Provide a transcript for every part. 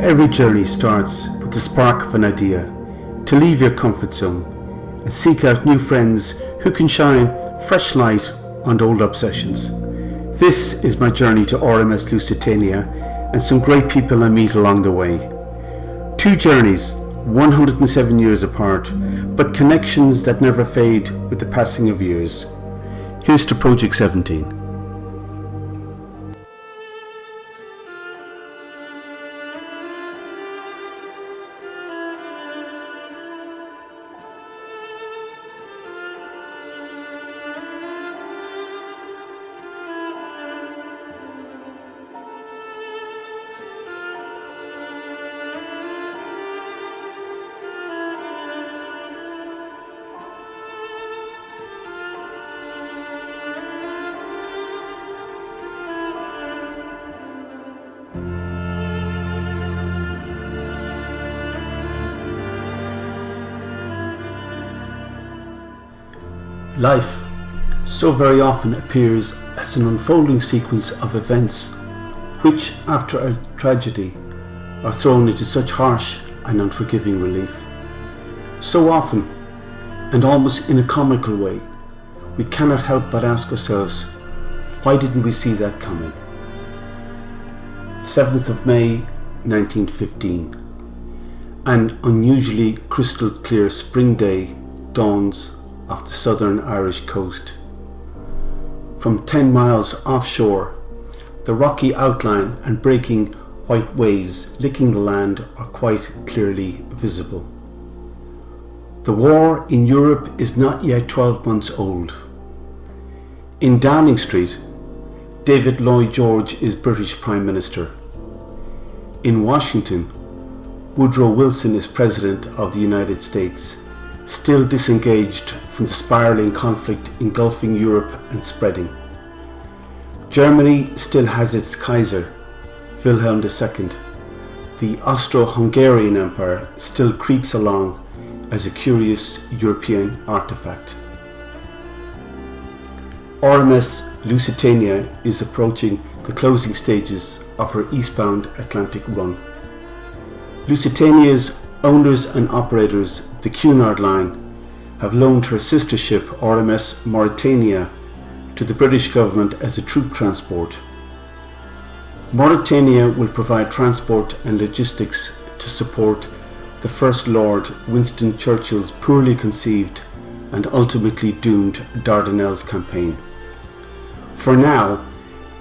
Every journey starts with the spark of an idea to leave your comfort zone and seek out new friends who can shine fresh light on old obsessions. This is my journey to RMS Lusitania and some great people I meet along the way. Two journeys, 107 years apart, but connections that never fade with the passing of years. Here's to Project 17. Life so very often appears as an unfolding sequence of events which, after a tragedy, are thrown into such harsh and unforgiving relief. So often, and almost in a comical way, we cannot help but ask ourselves, why didn't we see that coming? 7th of May 1915. An unusually crystal clear spring day dawns off the southern Irish coast. From 10 miles offshore, the rocky outline and breaking white waves licking the land are quite clearly visible. The war in Europe is not yet 12 months old. In Downing Street, David Lloyd George is British Prime Minister. In Washington, Woodrow Wilson is President of the United States, still disengaged from the spiraling conflict engulfing Europe and spreading. Germany still has its Kaiser, Wilhelm II. The Austro-Hungarian Empire still creaks along as a curious European artifact. RMS Lusitania is approaching the closing stages of her eastbound Atlantic run. Lusitania's owners and operators, the Cunard Line, have loaned her sister ship RMS Mauritania to the British government as a troop transport. Mauritania will provide transport and logistics to support the First Lord Winston Churchill's poorly conceived and ultimately doomed Dardanelles campaign. For now,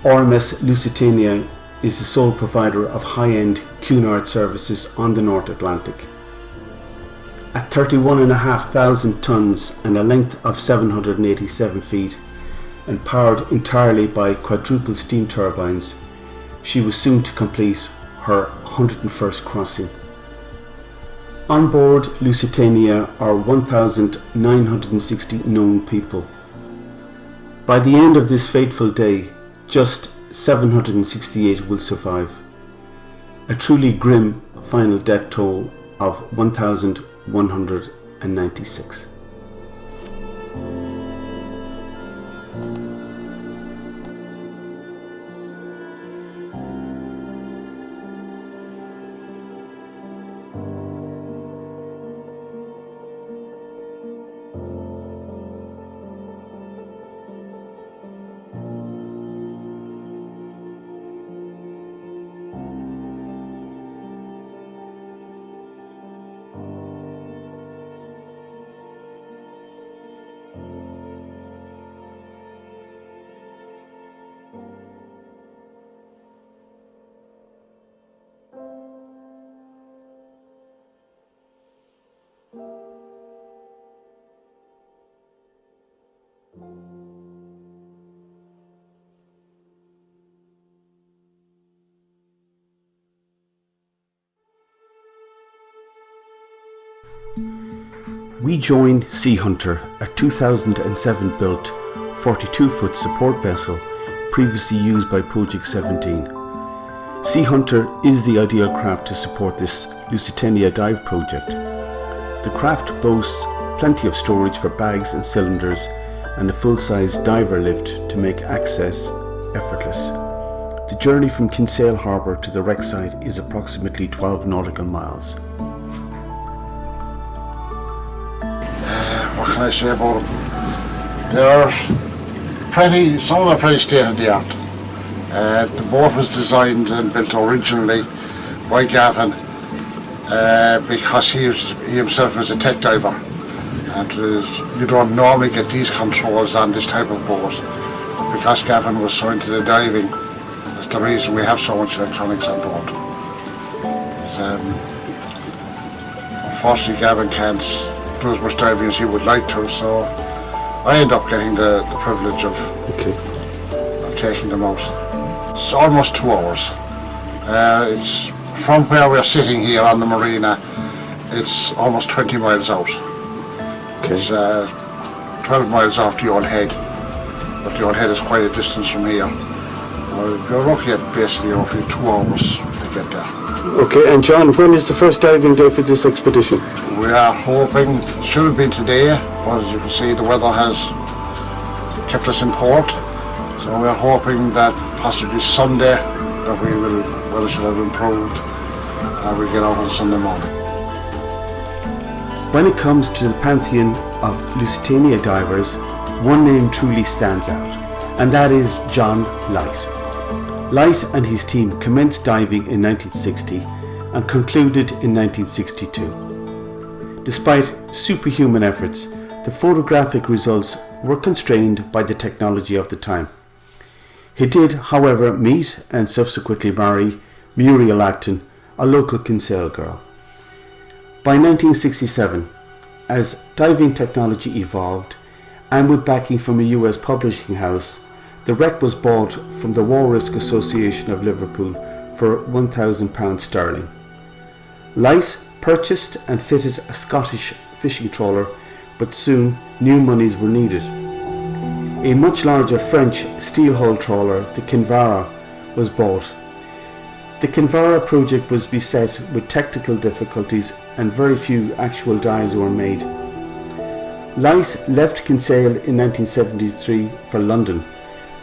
RMS Lusitania is the sole provider of high-end Cunard services on the North Atlantic. At 31,500 tons and a length of 787 feet, and powered entirely by quadruple steam turbines, she was soon to complete her 101st crossing. On board Lusitania are 1,960 known people. By the end of this fateful day, just 768 will survive. A truly grim final death toll of 1,196. We joined Sea Hunter, a 2007 built 42-foot support vessel previously used by Project 17. Sea Hunter is the ideal craft to support this Lusitania dive project. The craft boasts plenty of storage for bags and cylinders and a full-size diver lift to make access effortless. The journey from Kinsale Harbour to the wreck site is approximately 12 nautical miles. What can I say about them? Some of them are pretty state of the art. The boat was designed and built originally by Gavin because he himself was a tech diver, and you don't normally get these controls on this type of boat. Because Gavin was so into the diving, that's the reason we have so much electronics on board. Unfortunately, Gavin can't do as much diving as he would like to, so I end up getting the privilege of taking them out. It's almost 2 hours. It's from where we're sitting here on the marina, it's almost 20 miles out. Okay. It's 12 miles off the old head, but the old head is quite a distance from here. You're looking at basically roughly 2 hours to get there. Okay, and John, when is the first diving day for this expedition? We are hoping, it should have been today, but as you can see the weather has kept us in port. So we're hoping that possibly Sunday that weather should have improved and we'll get out on Sunday morning. When it comes to the pantheon of Lusitania divers, one name truly stands out, and that is John Light. Light and his team commenced diving in 1960 and concluded in 1962. Despite superhuman efforts, the photographic results were constrained by the technology of the time. He did, however, meet and subsequently marry Muriel Acton, a local Kinsale girl. By 1967, as diving technology evolved, and with backing from a US publishing house, the wreck was bought from the Walrus Association of Liverpool for £1,000 sterling. Light purchased and fitted a Scottish fishing trawler, but soon new monies were needed. A much larger French steel-hull trawler, the Kinvara, was bought. The Kinvara project was beset with technical difficulties and very few actual dives were made. Light left Kinsale in 1973 for London,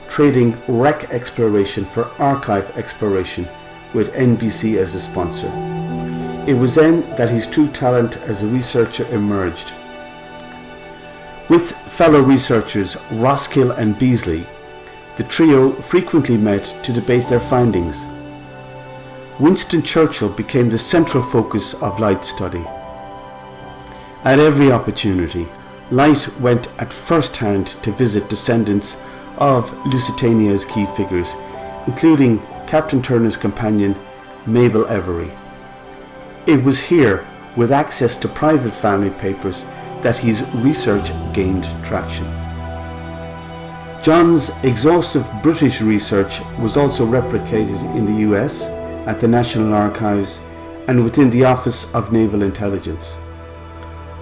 trading wreck exploration for archive exploration with NBC as a sponsor. It was then that his true talent as a researcher emerged. With fellow researchers Roskill and Beasley, the trio frequently met to debate their findings. Winston Churchill became the central focus of Light's study. At every opportunity, Light went at first hand to visit descendants of Lusitania's key figures, including Captain Turner's companion, Mabel Every. It was here, with access to private family papers, that his research gained traction. John's exhaustive British research was also replicated in the US at the National Archives and within the Office of Naval Intelligence.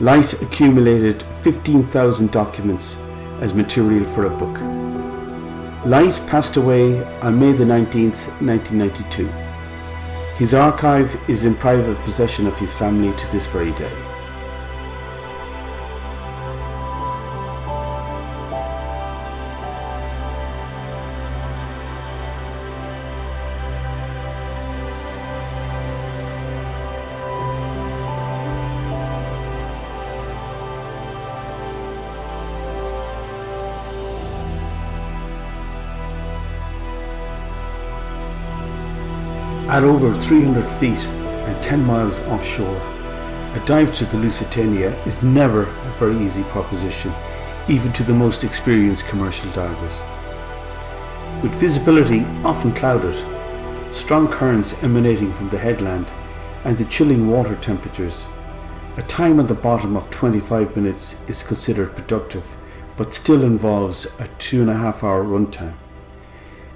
Light accumulated 15,000 documents as material for a book. Light passed away on May the 19th, 1992. His archive is in private possession of his family to this very day. At over 300 feet and 10 miles offshore, a dive to the Lusitania is never a very easy proposition, even to the most experienced commercial divers. With visibility often clouded, strong currents emanating from the headland, and the chilling water temperatures, a time at the bottom of 25 minutes is considered productive, but still involves a 2.5-hour runtime.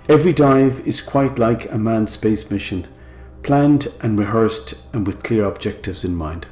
Every dive is quite like a manned space mission, planned and rehearsed and with clear objectives in mind.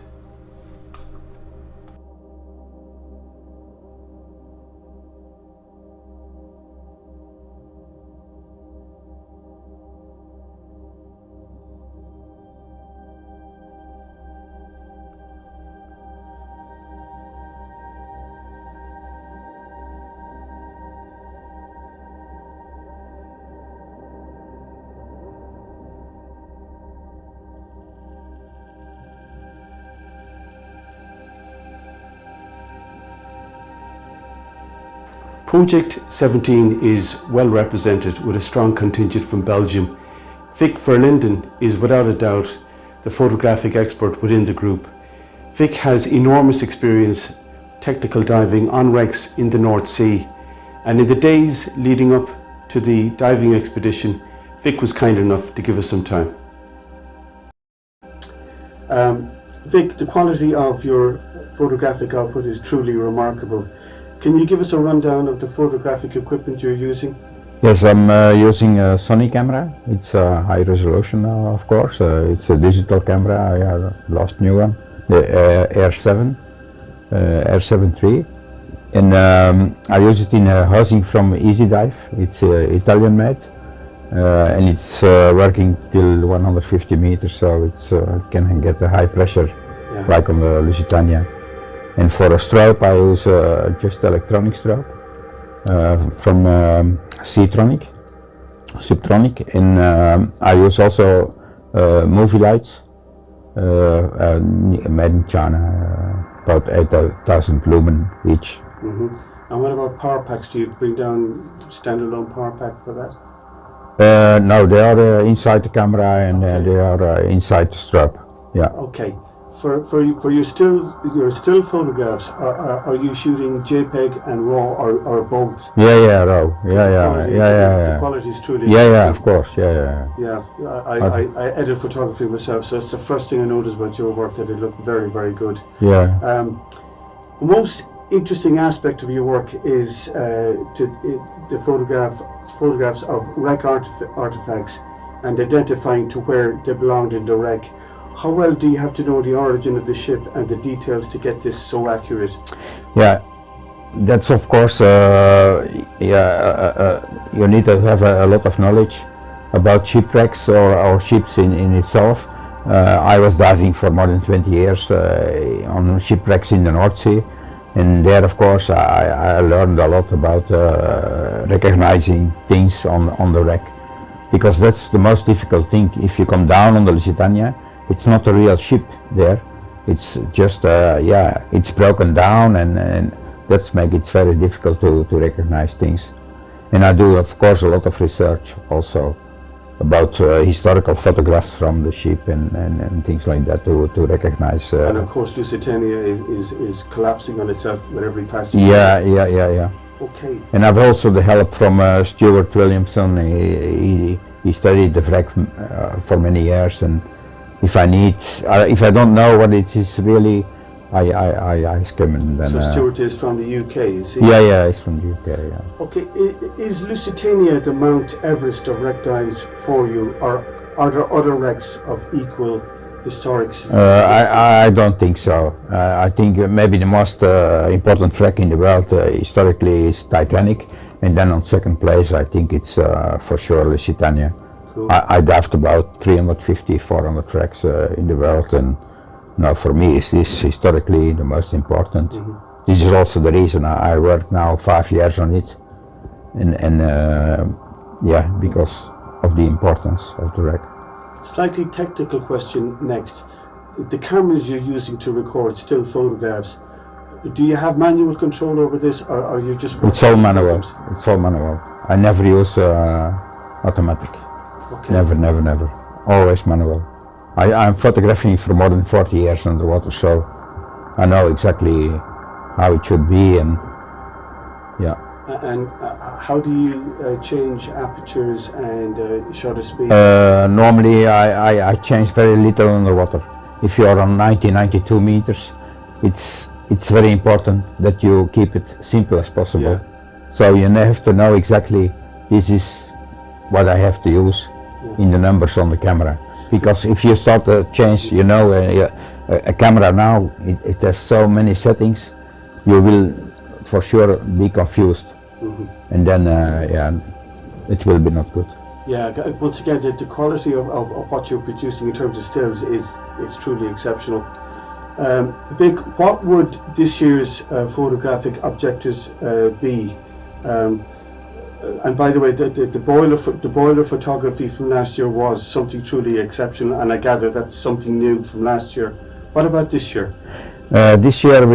Project 17 is well represented with a strong contingent from Belgium. Vic Verlinden is without a doubt the photographic expert within the group. Vic has enormous experience technical diving on wrecks in the North Sea, and in the days leading up to the diving expedition, Vic was kind enough to give us some time. Vic, the quality of your photographic output is truly remarkable. Can you give us a rundown of the photographic equipment you're using? Yes, I'm using a Sony camera. It's high resolution, of course. It's a digital camera. I have lost new one, the R7 III, and I use it in housing from Easy Dive. It's Italian made, and it's working till 150 meters, so it's can get a high pressure, like on the Lusitania. And for a strobe, I use just electronic strobe from Subtronic, and I use also movie lights made in China, about 8,000 lumen each. Mm-hmm. And what about power packs? Do you bring down standalone power pack for that? No, they are inside the camera, and they are inside the strobe. Yeah. Okay. For your still photographs, are you shooting JPEG and RAW or both? Yeah, RAW. Yeah. The quality is truly. Yeah, of course. Yeah. I edit photography myself, so it's the first thing I noticed about your work, that it looked very, very good. Yeah. The most interesting aspect of your work is the photographs of wreck artifacts and identifying to where they belonged in the wreck. How well do you have to know the origin of the ship and the details to get this so accurate? Yeah, that's of course, you need to have a lot of knowledge about shipwrecks or ships in itself. I was diving for more than 20 years on shipwrecks in the North Sea, and there of course I learned a lot about recognizing things on the wreck, because that's the most difficult thing. If you come down on the Lusitania, it's not a real ship there. It's just it's broken down, and that's make it very difficult to recognize things. And I do of course a lot of research also about historical photographs from the ship and things like that to recognize. And of course Lusitania is collapsing on itself with every passing. Yeah. Okay. And I've also the help from Stuart Williamson. He studied the wreck for many years, and if I don't know what it is really, I ask him. And then, so Stuart is from the UK, is he? Yeah, he's from the UK. Yeah. Okay, is Lusitania the Mount Everest of wreck dives for you, or are there other wrecks of equal historic significance? I don't think so. I think maybe the most important wreck in the world historically is Titanic, and then on second place I think it's for sure Lusitania. Cool. I dived about 350, 400 wrecks in the world, and now for me is this historically the most important. Mm-hmm. This is also the reason I work now 5 years on it, and because of the importance of the wreck. Slightly technical question next. The cameras you're using to record still photographs, do you have manual control over this, or are you just working? It's all manual. It's all manual. I never use automatic. Okay. Never. Always manual. I'm photographing for more than 40 years underwater, so I know exactly how it should be, and yeah. And how do you change apertures and shutter speed? Normally I change very little underwater. If you are on 92 meters, it's very important that you keep it simple as possible. Yeah. So you have to know exactly this is what I have to use in the numbers on the camera, because if you start to change, a camera now, it has so many settings, you will for sure be confused. Mm-hmm. And then it will be not good. Yeah, once again the quality of what you're producing in terms of stills is truly exceptional. Vic, what would this year's photographic objectives be? And by the way, the boiler photography from last year was something truly exceptional, and I gather that's something new from last year. What about this year? This year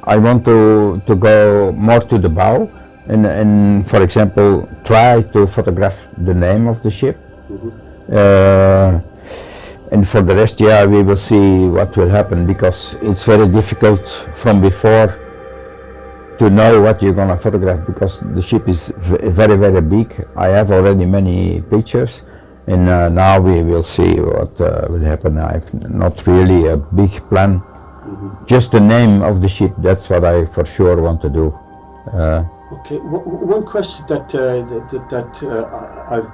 I want to go more to the bow and for example try to photograph the name of the ship. And for the rest, yeah, we will see what will happen, because it's very difficult from before to know what you're gonna photograph, because the ship is very, very big. I have already many pictures, and now we will see what will happen. I've not really a big plan. Just the name of the ship, that's what I for sure want to do. Okay, one question that I've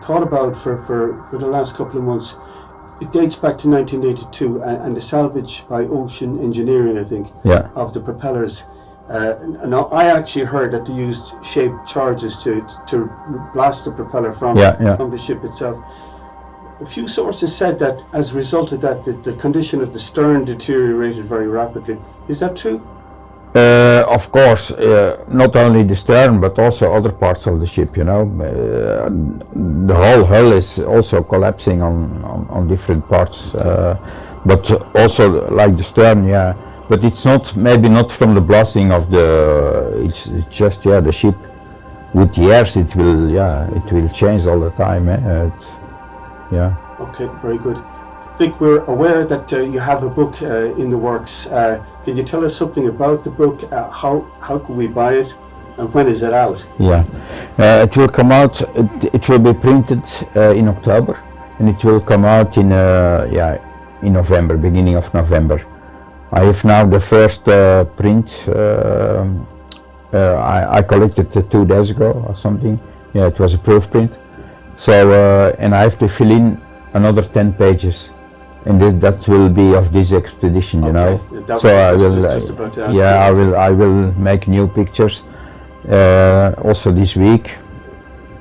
thought about for the last couple of months, it dates back to 1982 and the salvage by Ocean Engineering, I think, Yeah. of the propellers. Now, I actually heard that they used shaped charges to blast the propeller from the ship itself. A few sources said that as a result of that, the condition of the stern deteriorated very rapidly. Is that true? Of course, not only the stern, but also other parts of the ship, you know. The whole hull is also collapsing on different parts, but also like the stern, yeah. But it's not, maybe not from the blasting of it's just, yeah, the ship. With years, it will change all the time. Yeah. Okay, very good. Vic, we're aware that you have a book in the works. Can you tell us something about the book? How can we buy it, and when is it out? Yeah, it will come out. It will be printed in October, and it will come out in November, beginning of November. I have now the first print. I collected it 2 days ago or something. Yeah, it was a proof print. So and I have to fill in another 10 pages. And that will be of this expedition, you know. So I will, I will make new pictures also this week,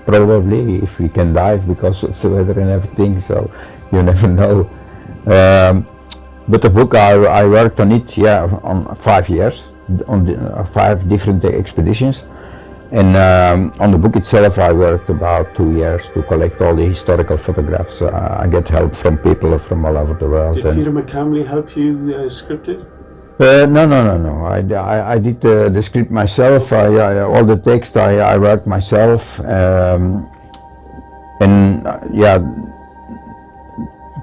probably, if we can dive because of the weather and everything. So you never know. But the book, I worked on it, on 5 years, on 5 different expeditions. And on the book itself, I worked about 2 years to collect all the historical photographs. I get help from people from all over the world. Did Peter McCamley help you script it? No. I did the script myself. All the text I worked myself.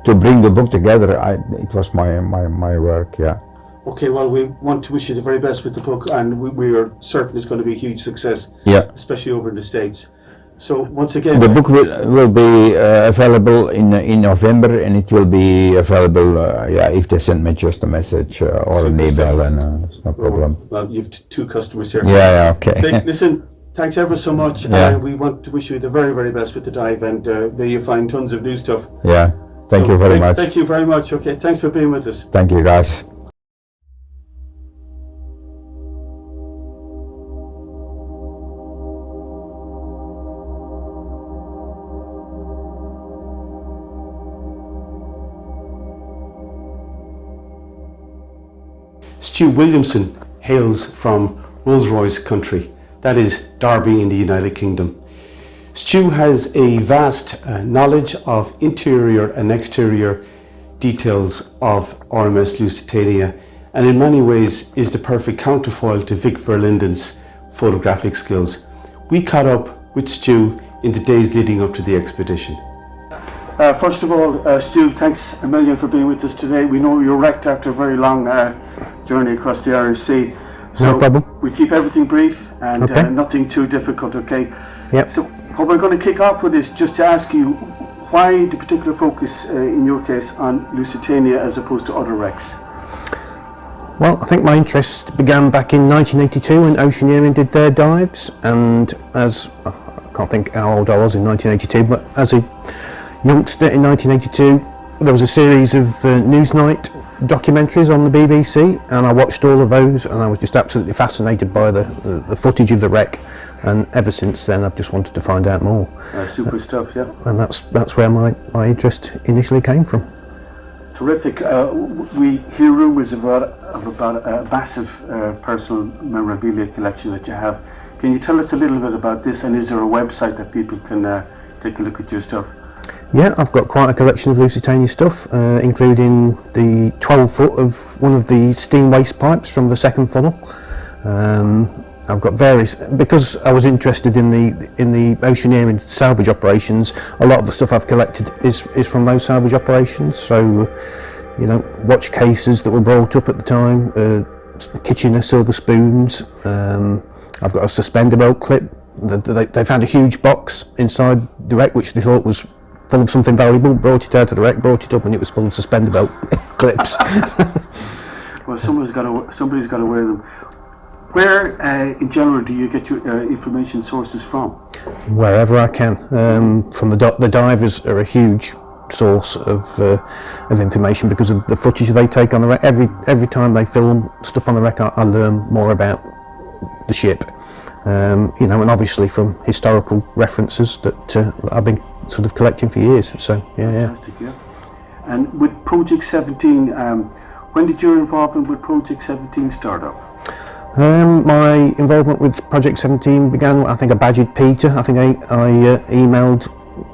To bring the book together, it was my work. Yeah. Okay, well, we want to wish you the very best with the book, and we are certain it's going to be a huge success, especially over in the States. So once again, the book will be available in November, and it will be available if they send me just a message or an email, and it's no problem. Well, you've 2 customers here. Yeah, okay. Vic, listen, thanks ever so much, and we want to wish you the very, very best with the dive, and may you find tons of new stuff. Yeah, thank you very much. Thank you very much. Okay, thanks for being with us. Thank you, guys. Stu Williamson hails from Rolls-Royce country, that is Derby in the United Kingdom. Stu has a vast knowledge of interior and exterior details of RMS Lusitania, and in many ways is the perfect counterfoil to Vic Verlinden's photographic skills. We caught up with Stu in the days leading up to the expedition. First of all, Stu, thanks a million for being with us today. We know you're wrecked after a very long journey across the Irish Sea. So no problem. We keep everything brief and nothing too difficult, okay? Yep. So what we're going to kick off with is just to ask you, why the particular focus, in your case, on Lusitania as opposed to other wrecks? Well, I think my interest began back in 1982 when Oceaneering did their dives, and as I can't think how old I was in 1982, but as a youngster in 1982, there was a series of Newsnight documentaries on the BBC, and I watched all of those, and I was just absolutely fascinated by the footage of the wreck, and ever since then I've just wanted to find out more. Super stuff, yeah. And that's where my interest initially came from. Terrific. We hear rumours about a massive personal memorabilia collection that you have. Can you tell us a little bit about this, and is there a website that people can take a look at your stuff? Yeah, I've got quite a collection of Lusitania stuff, including the 12 foot of one of the steam waste pipes from the second funnel. I've got various, because I was interested in the oceaneering salvage operations. A lot of the stuff I've collected is from those salvage operations. So, you know, watch cases that were brought up at the time, Kitchener silver spoons. I've got a suspender belt clip. They found a huge box inside the wreck which they thought was full of something valuable. Brought it out of the wreck, brought it up, and it was full of suspender belt clips. Well, somebody's got to wear them. Where, in general, do you get your information sources from? Wherever I can. From the divers are a huge source of information because of the footage they take on the wreck. Every time they film stuff on the wreck, I learn more about the ship. You know, and obviously from historical references that I've been sort of collecting for years. So fantastic, yeah. And with Project 17, when did your involvement with Project 17 start up? My involvement with Project 17 began, I think I badgered Peter. I think I emailed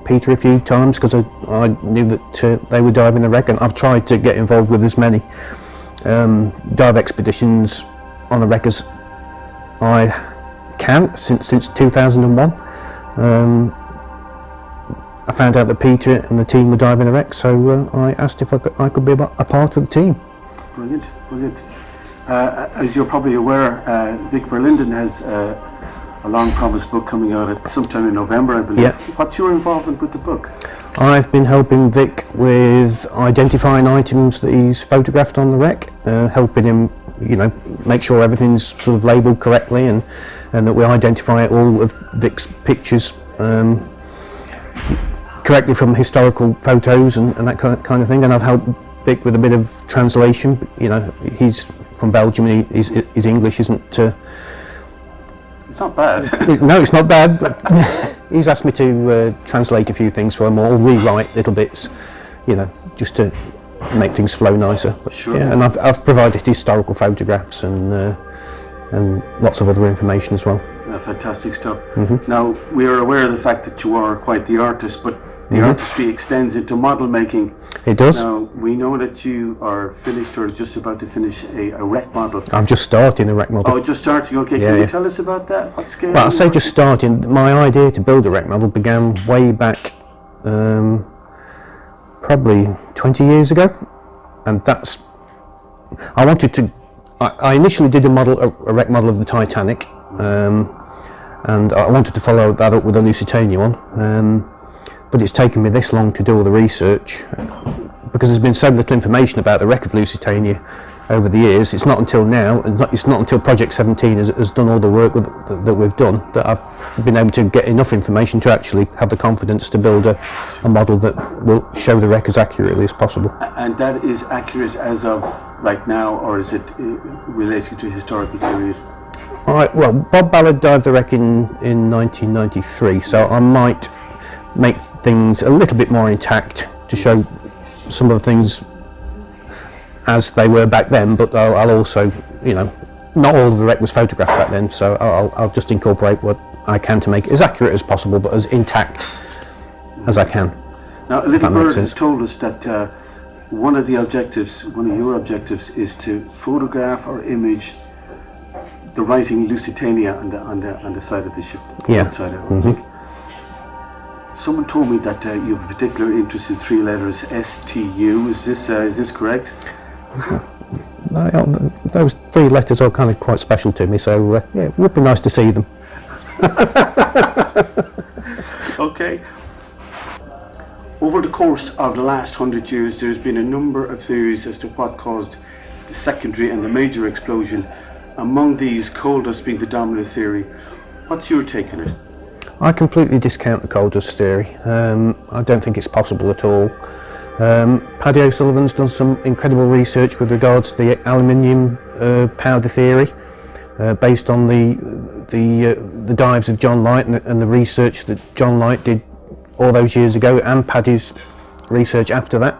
Peter a few times because I knew that they were diving the wreck, and I've tried to get involved with as many dive expeditions on the wreck as I can since 2001. I found out that Peter and the team were diving the wreck, so I asked if I could be a part of the team. Brilliant, brilliant. As you're probably aware, Vic Verlinden has a long-promised book coming out at sometime in November, I believe. Yeah. What's your involvement with the book? I've been helping Vic with identifying items that he's photographed on the wreck, helping him, you know, make sure everything's sort of labelled correctly, and that we identify all of Vic's pictures correctly from historical photos and that kind of thing. And I've helped Vic with a bit of translation. You know, he's from Belgium and his English isn't... It's not bad. No, it's not bad, but he's asked me to translate a few things for him, or rewrite little bits, you know, just to make things flow nicer. But, sure. Yeah, and I've provided historical photographs and lots of other information as well. Fantastic stuff. Mm-hmm. Now, we are aware of the fact that you are quite the artist, but the artistry extends into model making. It does. Now, we know that you are finished or just about to finish a wreck model. I'm just starting the wreck model. Oh, just starting. Okay, can you tell us about that? What scale? Well, I say just starting. My idea to build a wreck model began way back, probably 20 years ago, and that's... I wanted to... I initially did a wreck model of the Titanic, and I wanted to follow that up with a Lusitania one. But it's taken me this long to do all the research because there's been so little information about the wreck of Lusitania over the years. It's not until now, it's not until Project 17 has done all the work that we've done, that I've been able to get enough information to actually have the confidence to build a model that will show the wreck as accurately as possible. And that is accurate as of right now, or is it related to a historical period? All right, well, Bob Ballard dived the wreck in 1993, so I might make things a little bit more intact to show some of the things as they were back then, but I'll also, you know, not all of the wreck was photographed back then, so I'll just incorporate what I can to make it as accurate as possible, but as intact as I can. Now, Little Bird has told us that one of your objectives is to photograph or image the writing Lusitania on the side of the ship. Yeah. Outside of it. Someone told me that you have a particular interest in three letters, STU. Is this correct? Those three letters are kind of quite special to me, so yeah, it would be nice to see them. Okay. Over the course of the last 100 years, there's been a number of theories as to what caused the secondary and the major explosion. Among these, coal dust being the dominant theory. What's your take on it? I completely discount the coal dust theory. I don't think it's possible at all. Paddy O'Sullivan's done some incredible research with regards to the aluminium powder theory, based on the dives of John Light and the research that John Light did all those years ago, and Paddy's research after that.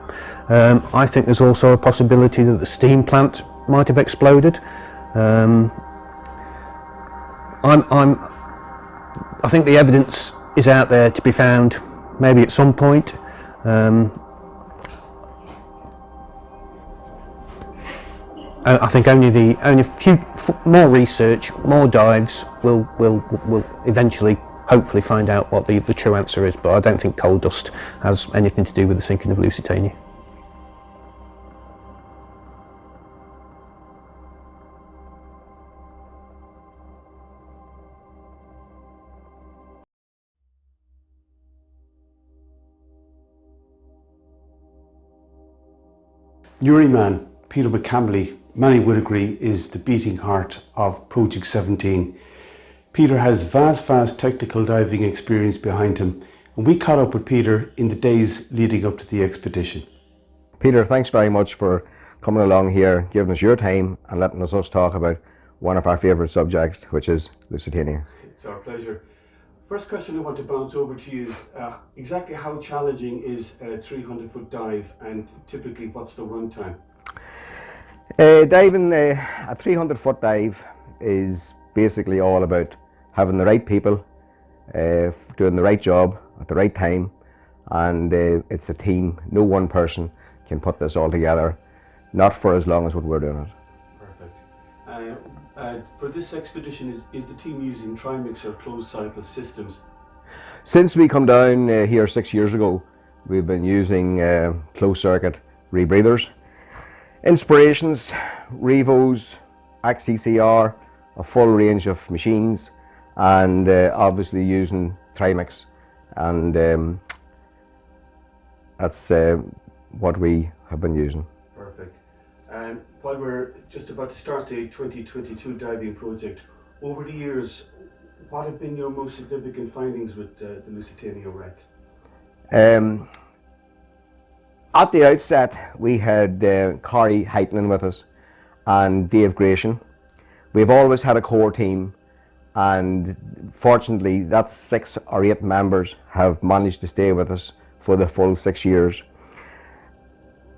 I think there's also a possibility that the steam plant might have exploded. I think the evidence is out there to be found maybe at some point. I think only a few more research, more dives will eventually, hopefully, find out what the true answer is. But I don't think coal dust has anything to do with the sinking of Lusitania. Juryman Peter McCamley, many would agree, is the beating heart of Project 17. Peter has vast technical diving experience behind him, and we caught up with Peter in the days leading up to the expedition. Peter, thanks very much for coming along here, giving us your time and letting us talk about one of our favourite subjects, which is Lusitania. It's our pleasure. First question I want to bounce over to you is exactly how challenging is a 300-foot dive, and typically what's the run time? Diving a 300-foot dive is basically all about having the right people, doing the right job at the right time, and it's a team. No one person can put this all together, not for as long as what we're doing it. Perfect. For this expedition, is the team using trimix or closed cycle systems? Since we come down here 6 years ago, we've been using closed circuit rebreathers, Inspirations, Revos, ACCR, a full range of machines, and obviously using trimix, and that's what we have been using. Perfect. While we're just about to start the 2022 diving project, over the years, what have been your most significant findings with the Lusitania wreck? At the outset, we had Corey Heitman with us and Dave Gratian. We've always had a core team, and fortunately that 6 or 8 members have managed to stay with us for the full 6 years.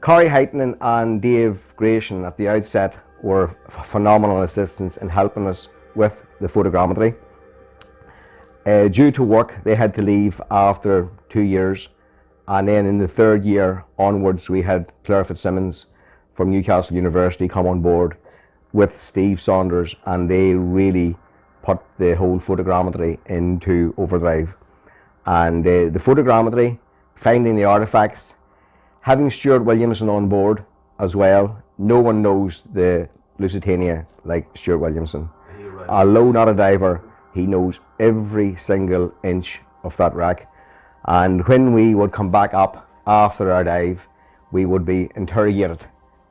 Corey Heitman and Dave Gratian at the outset were phenomenal assistants in helping us with the photogrammetry. Due to work, they had to leave after 2 years, and then in the 3rd year onwards we had Claire Fitzsimmons from Newcastle University come on board with Steve Saunders, and they really put the whole photogrammetry into overdrive. And the photogrammetry, finding the artifacts, having Stuart Williamson on board as well. No one knows the Lusitania like Stuart Williamson. Right. Although not a diver, he knows every single inch of that wreck. And when we would come back up after our dive, we would be interrogated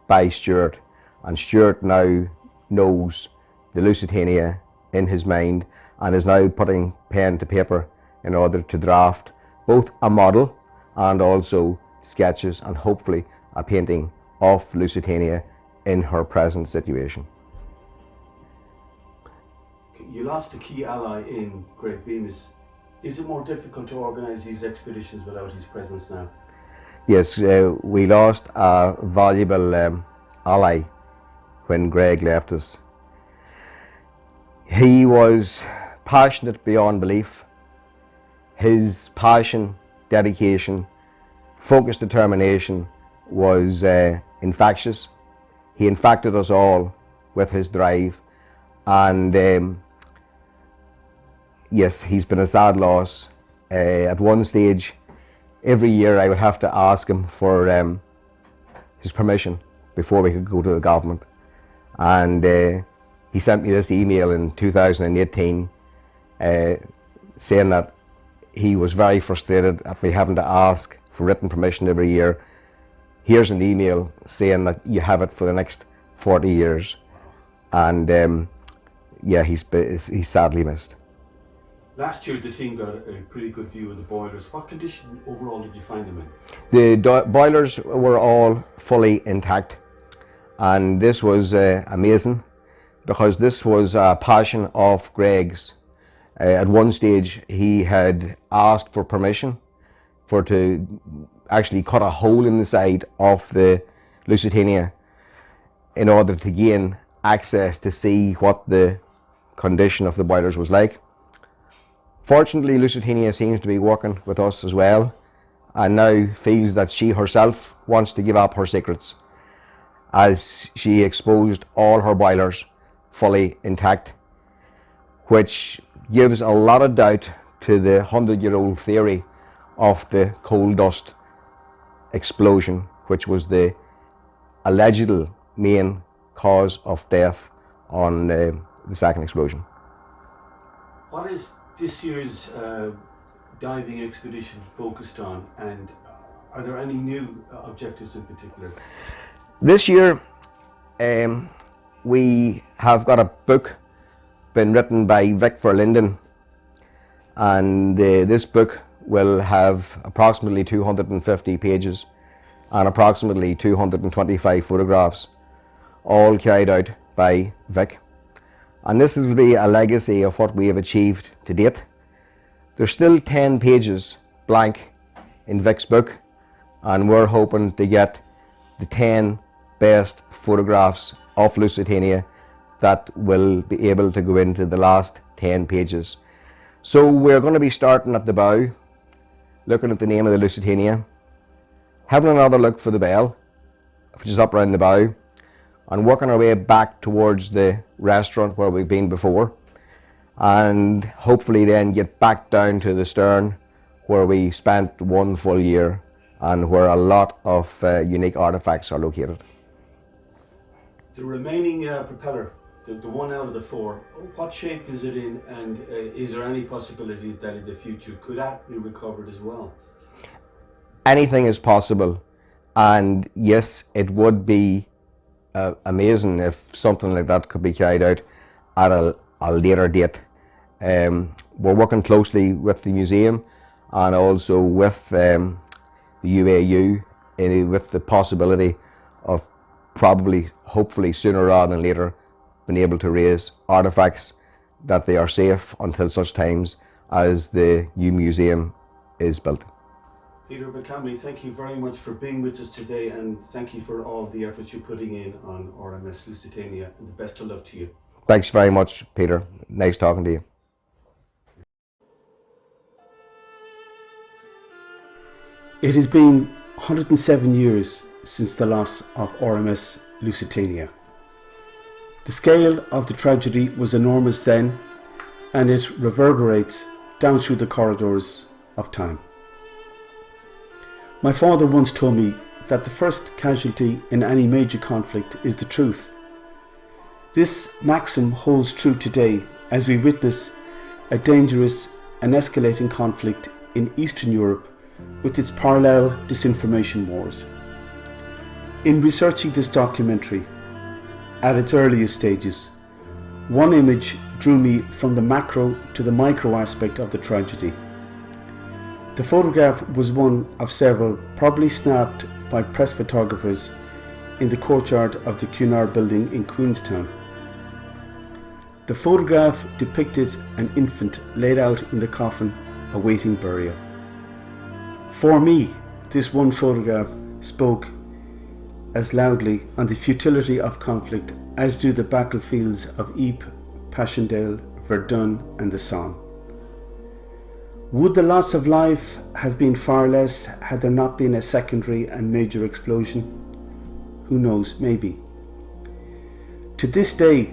by Stuart, and Stuart now knows the Lusitania in his mind and is now putting pen to paper in order to draft both a model and also sketches and hopefully a painting of Lusitania in her present situation. You lost a key ally in Greg Bemis. Is it more difficult to organise these expeditions without his presence now? Yes, we lost a valuable ally when Greg left us. He was passionate beyond belief. His passion, dedication, focused determination was infectious. He infected us all with his drive, and yes, he's been a sad loss. At one stage, every year I would have to ask him for his permission before we could go to the government, and he sent me this email in 2018 saying that he was very frustrated at me having to ask for written permission every year. Here's an email saying that you have it for the next 40 years. And yeah, he's sadly missed. Last year the team got a pretty good view of the boilers. What condition overall did you find them in? The boilers were all fully intact, and this was amazing, because this was a passion of Greg's. At one stage he had asked for permission to actually cut a hole in the side of the Lusitania in order to gain access to see what the condition of the boilers was like. Fortunately, Lusitania seems to be working with us as well, and now feels that she herself wants to give up her secrets, as she exposed all her boilers fully intact, which gives a lot of doubt to the 100-year-old theory of the coal dust explosion, which was the alleged main cause of death on the second explosion. What is this year's diving expedition focused on, and are there any new objectives in particular? This year we have got a book been written by Vic Verlinden, and this book will have approximately 250 pages and approximately 225 photographs, all carried out by Vic. And this will be a legacy of what we have achieved to date. There's still 10 pages blank in Vic's book, and we're hoping to get the 10 best photographs of Lusitania that will be able to go into the last 10 pages. So we're going to be starting at the bow, looking at the name of the Lusitania, having another look for the bell, which is up around the bow, and working our way back towards the restaurant where we've been before, and hopefully then get back down to the stern where we spent 1 full year and where a lot of unique artifacts are located. The remaining propeller, the one out of the 4, what shape is it in, and is there any possibility that in the future could that be recovered as well? Anything is possible, and yes, it would be amazing if something like that could be carried out at a later date. We're working closely with the museum and also with the UAU with the possibility of probably, hopefully sooner rather than later, being able to raise artifacts that they are safe until such times as the new museum is built. Peter McCamley, thank you very much for being with us today, and thank you for all the efforts you're putting in on RMS Lusitania, and the best of luck to you. Thanks very much, Peter. Nice talking to you. It has been 107 years since the loss of RMS Lusitania. The scale of the tragedy was enormous then, and it reverberates down through the corridors of time. My father once told me that the first casualty in any major conflict is the truth. This maxim holds true today as we witness a dangerous and escalating conflict in Eastern Europe with its parallel disinformation wars. In researching this documentary, at its earliest stages, one image drew me from the macro to the micro aspect of the tragedy. The photograph was one of several, probably snapped by press photographers in the courtyard of the Cunard building in Queenstown. The photograph depicted an infant laid out in the coffin awaiting burial. For me, this one photograph spoke as loudly on the futility of conflict as do the battlefields of Ypres, Passchendaele, Verdun and the Somme. Would the loss of life have been far less had there not been a secondary and major explosion? Who knows, maybe. To this day,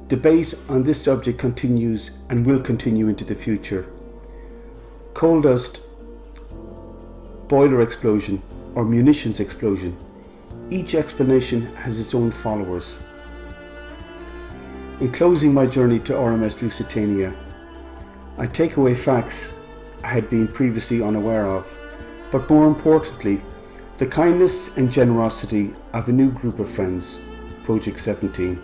debate on this subject continues and will continue into the future. Coal dust, boiler explosion or munitions explosion, each explanation has its own followers. In closing my journey to RMS Lusitania, I take away facts I had been previously unaware of, but more importantly, the kindness and generosity of a new group of friends, Project 17.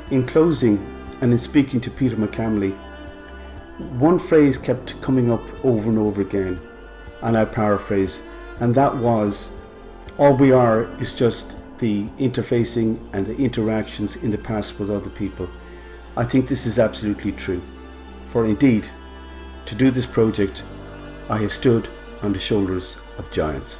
In closing, and in speaking to Peter McCamley, one phrase kept coming up over and over again, and I paraphrase, and that was, all we are is just the interfacing and the interactions in the past with other people. I think this is absolutely true. For indeed, to do this project, I have stood on the shoulders of giants.